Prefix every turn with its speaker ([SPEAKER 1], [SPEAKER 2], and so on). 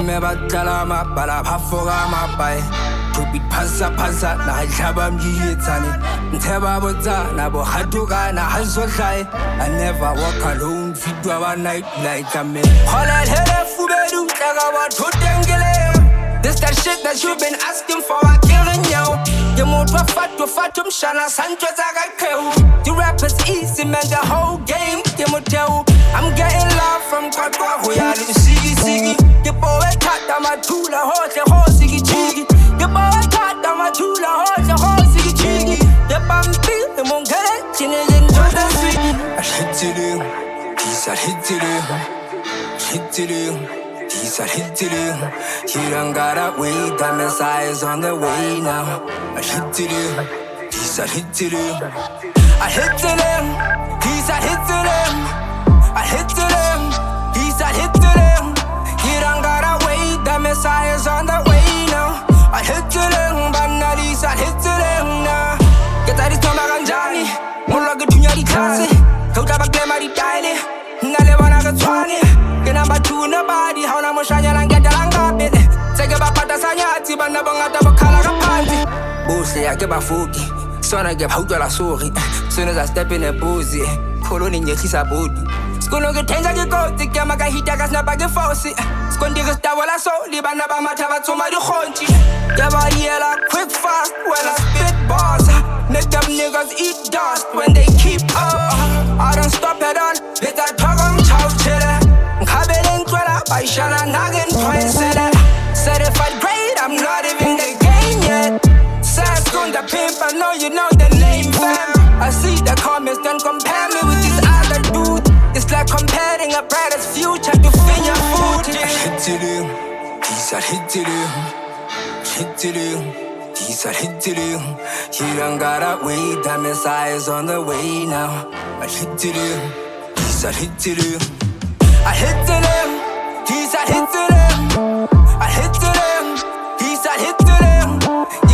[SPEAKER 1] me batalama bala bhafoka mabai Kubi phasa na hlaba mjitsane Nteba botsa na bo hatuka na hasohlai I never walk alone fitwa ba night like a man Hola hele fubedu daga ba thotengele This that shit that you've been asking for I killing you You move to fat mshana sancho zagakeu The rap is easy man the whole game Timoteo I'm getting love from Kwakwa Hoyali Sigi The boy tata matula ho sigi chigi The boy tata matula ho sigi chigi The Pampiri the mongere chinese in Jordan City I hit it He's a hit it He's a hit it He done got up way down his eyes on the way now I hit it He's a hit it I hit it He's a hit it I hit it He's a hit it He done got up way down his eyes on the way now I hit it but not he's a hit it now Get that is not ganjani Mulla ke dunya di classe Kauta ba glema di daile Ngale wana ke tswane Kena bathu na badi hauna moshanya la ngeta la ngabe Seke ba pata sanyati bana bangata ba khala ka phansi Buhle ya ke bafuki Sona ke phautswa la sori Soon as I step in a boozy Koloni nyehlisa body Skoen ke tenza ke kotsi ke maka hita ka snapa ke fosi Skoen di gestawa la so li bana ba matha ba tsoma di khonti Ke ba yela quick fast when I spit bars Make them niggas eat dust when they keep up I don't stop at all Let that talk I'm chow chile Nkhabele ntwela Baishala nagin twice Certified grade I'm not even the game yet Says Skoen the pimp I know you know the name fam I see the comments don't compare me with this other dude It's like comparing a brother's future to finger food I hit it He's a hit it Hit it He's a hit it He done got up way down his eyes on the way now I hit it He's a hit it I hit it He's a hit it I hit it He's a hit it